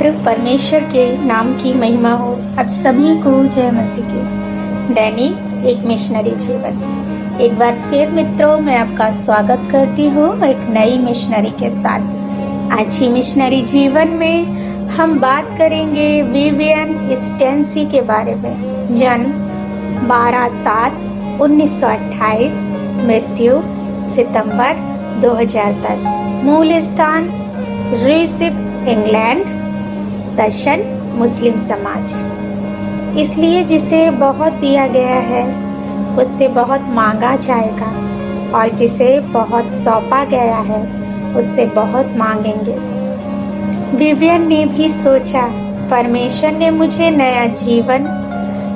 परमेश्वर के नाम की महिमा हो। अब सभी को जय मसीह की। दैनिक एक मिशनरी जीवन। एक बार फिर मित्रों, मैं आपका स्वागत करती हूँ एक नई मिशनरी के साथ। आज ही मिशनरी जीवन में हम बात करेंगे विवियन स्टेंसी के बारे में। जन्म 12/7/1928, मृत्यु सितंबर 2010, मूल स्थान रिसिप, इंग्लैंड। दर्शन मुस्लिम समाज। इसलिए जिसे बहुत दिया गया है उससे बहुत मांगा जाएगा, और जिसे बहुत सौंपा गया है उससे बहुत मांगेंगे। विवियन ने भी सोचा, परमेश्वर ने मुझे नया जीवन,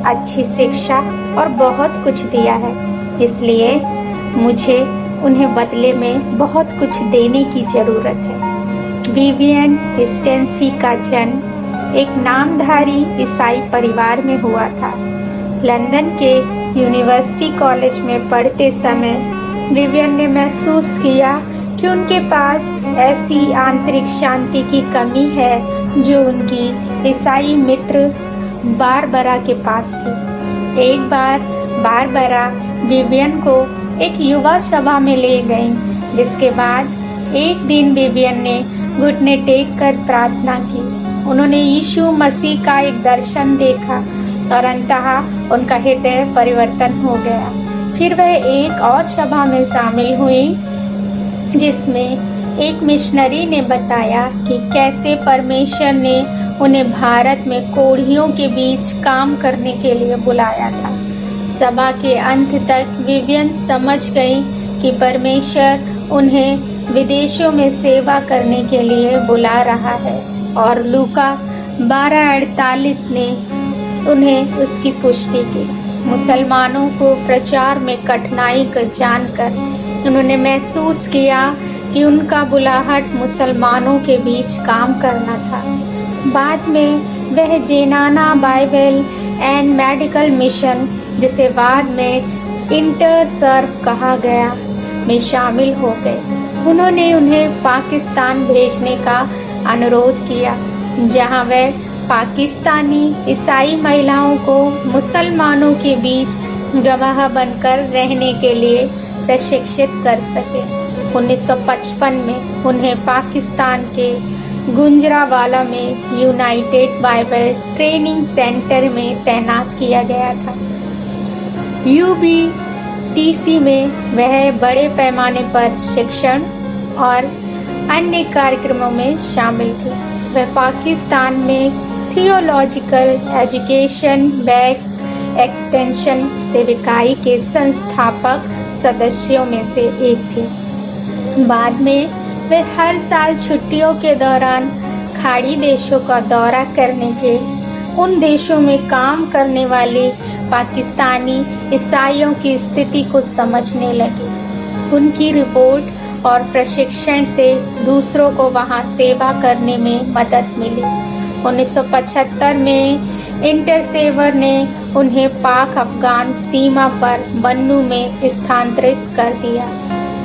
अच्छी शिक्षा और बहुत कुछ दिया है, इसलिए मुझे उन्हें बदले में बहुत कुछ देने की जरूरत है। विवियन स्टेंसी का जन्म एक नामधारी ईसाई परिवार में हुआ था। लंदन के यूनिवर्सिटी कॉलेज में पढ़ते समय विवियन ने महसूस किया कि उनके पास ऐसी आंतरिक शांति की कमी है जो उनकी ईसाई मित्र बारबरा के पास थी। एक बार बारबरा विवियन को एक युवा सभा में ले गईं, जिसके बाद एक दिन विवियन ने घुटने टेक कर प्रार्थना की। उन्होंने यीशु मसीह का एक दर्शन देखा और अंततः उनका हृदय परिवर्तन हो गया। फिर वह एक और सभा में शामिल हुई, जिसमें एक मिशनरी ने बताया कि कैसे परमेश्वर ने उन्हें भारत में कोढ़ियों के बीच काम करने के लिए बुलाया था। सभा के अंत तक विवियन समझ गई कि परमेश्वर उन्हें विदेशों में सेवा करने के लिए बुला रहा है, और लूका 12:48 ने उन्हें उसकी पुष्टि की। मुसलमानों को प्रचार में कठिनाई को जानकर उन्होंने महसूस किया कि उनका बुलाहट मुसलमानों के बीच काम करना था। बाद में वह जेनाना बाइबल एंड मेडिकल मिशन, जिसे बाद में इंटर सर्व कहा गया, में शामिल हो गए। उन्होंने उन्हें पाकिस्तान भेजने का अनुरोध किया, जहां वे पाकिस्तानी ईसाई महिलाओं को मुसलमानों के बीच गवाह बनकर रहने के लिए प्रशिक्षित कर सके। 1955 में उन्हें पाकिस्तान के गुजरांवाला में यूनाइटेड बाइबल ट्रेनिंग सेंटर में तैनात किया गया था। UBTC में वह बड़े पैमाने पर शिक्षण और अन्य कार्यक्रमों में शामिल थे। वह पाकिस्तान में थियोलॉजिकल एजुकेशन बैक एक्सटेंशन सेविकाई के संस्थापक सदस्यों में से एक थी। बाद में वे हर साल छुट्टियों के दौरान खाड़ी देशों का दौरा करने के उन देशों में काम करने वाले पाकिस्तानी ईसाइयों की स्थिति को समझने लगे। उनकी रिपोर्ट और प्रशिक्षण से दूसरों को वहां सेवा करने में मदद मिली। 1975 में इंटरसेवर ने उन्हें पाक अफगान सीमा पर बन्नू में स्थानांतरित कर दिया।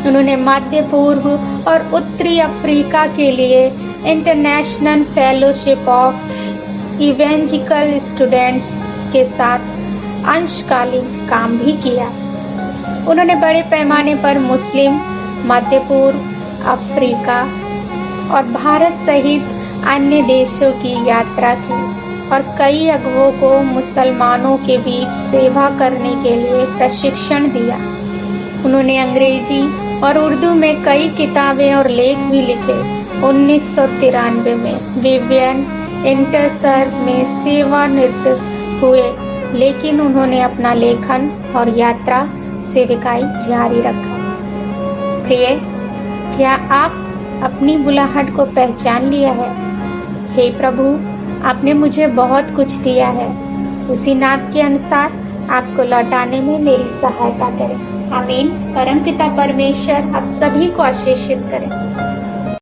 उन्होंने मध्य पूर्व और उत्तरी अफ्रीका के लिए इंटरनेशनल फेलोशिप ऑफ इवेंजिकल स्टूडेंट्स के साथ अंशकालीन काम भी किया। उन्होंने बड़े पैमाने पर मुस्लिम, मध्य पूर्व, अफ्रीका और भारत सहित अन्य देशों की यात्रा की और कई अगुवों को मुसलमानों के बीच सेवा करने के लिए प्रशिक्षण दिया। उन्होंने अंग्रेजी और उर्दू में कई किताबें और लेख भी लिखे। 1993 में विवियन इंटरसर्व में सेवानिवृत्त हुए, लेकिन उन्होंने अपना लेखन और यात्रा सेविकाई जारी रखा। प्रिय, क्या आप अपनी बुलाहट को पहचान लिया है? हे प्रभु, आपने मुझे बहुत कुछ दिया है, उसी नाप के अनुसार आपको लौटाने में मेरी सहायता करें। आमीन। परमपिता परमेश्वर आप सभी को आशीषित करें।